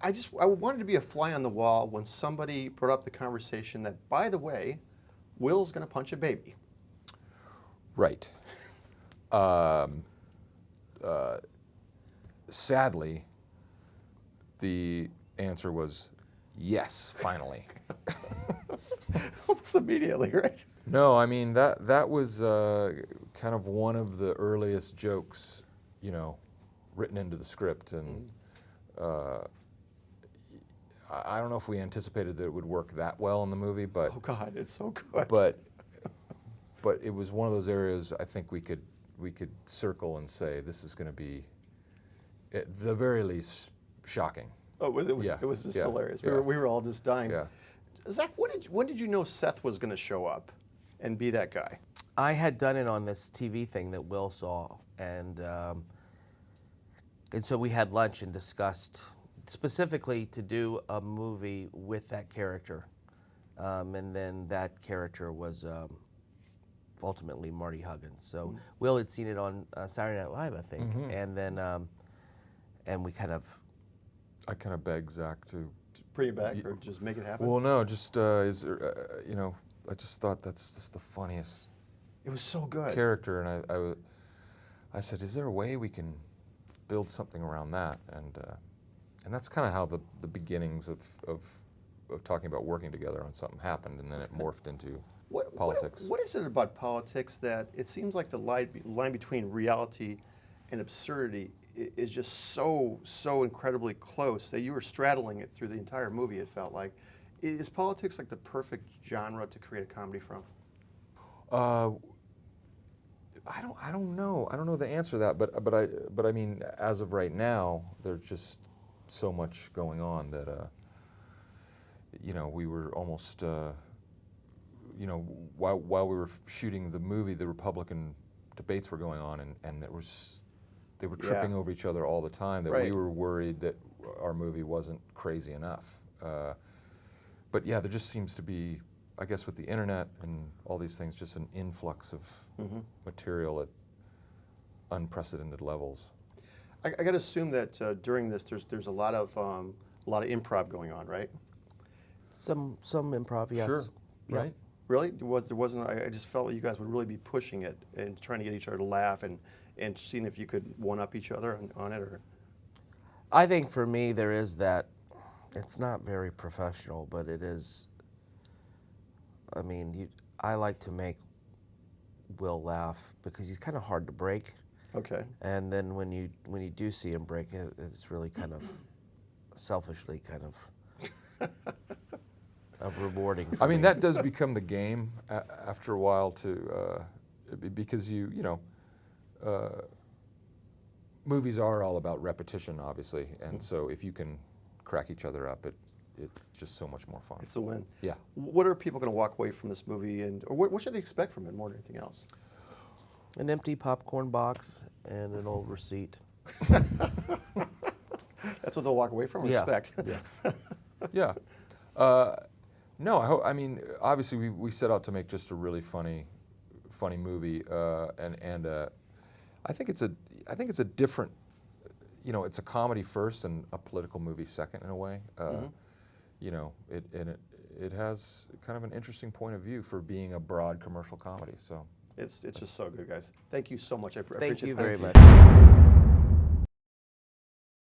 I wanted to be a fly on the wall when somebody brought up the conversation that, by the way, Will's going to punch a baby. Right. Sadly, the answer was yes, finally. Almost immediately, right? No, I mean, that was kind of one of the earliest jokes, written into the script. And I don't know if we anticipated that it would work that well in the movie, but... Oh, God, it's so good. But it was one of those areas I think we could circle and say this is going to be, at the very least, shocking. Oh, it was just hilarious. We were all just dying. Yeah. Zach, when did you know Seth was going to show up and be that guy? I had done it on this TV thing that Will saw, and so we had lunch and discussed specifically to do a movie with that character, and then that character was ultimately Marty Huggins. So Will had seen it on Saturday Night Live, I think, and then and we kind of. I kind of begged Zach to bring it back or just make it happen. Well, no, just is there, I just thought that's just the funniest. It was so good. Character, and I said, is there a way we can build something around that? And that's kind of how the beginnings of talking about working together on something happened, and then it morphed into politics. What is it about politics that it seems like the line between reality and absurdity is just so incredibly close that you were straddling it through the entire movie, it felt like. Is politics like the perfect genre to create a comedy from? I don't know. I don't know the answer to that, but I mean, as of right now, there's just so much going on that we were almost while we were shooting the movie, the Republican debates were going on, and they were tripping over each other all the time, that we were worried that our movie wasn't crazy enough. But yeah, there just seems to be, I guess with the internet and all these things, just an influx of material at unprecedented levels. I got to assume that during this, there's a lot of improv going on, right? Some improv, yes. Sure. Yeah. Right. Really? There wasn't. I just felt like you guys would really be pushing it and trying to get each other to laugh and seeing if you could one-up each other on it, or. I think for me there is that. It's not very professional, but it is. I mean, I like to make Will laugh because he's kind of hard to break. Okay. And then when you do see him break it, it's really kind of selfishly kind of rewarding. For I mean, me. that does become the game after a while because movies are all about repetition, obviously, and so if you can crack each other up, it's just so much more fun. It's a win. Yeah. What are people going to walk away from this movie, or what should they expect from it more than anything else? An empty popcorn box and an old receipt. That's what they'll walk away from and expect. Yeah. No, I mean, obviously we set out to make just a really funny movie, and I think it's a different, it's a comedy first and a political movie second in a way. It has kind of an interesting point of view for being a broad commercial comedy. So it's just so good, guys. Thank you so much. I appreciate it. Thank you very much.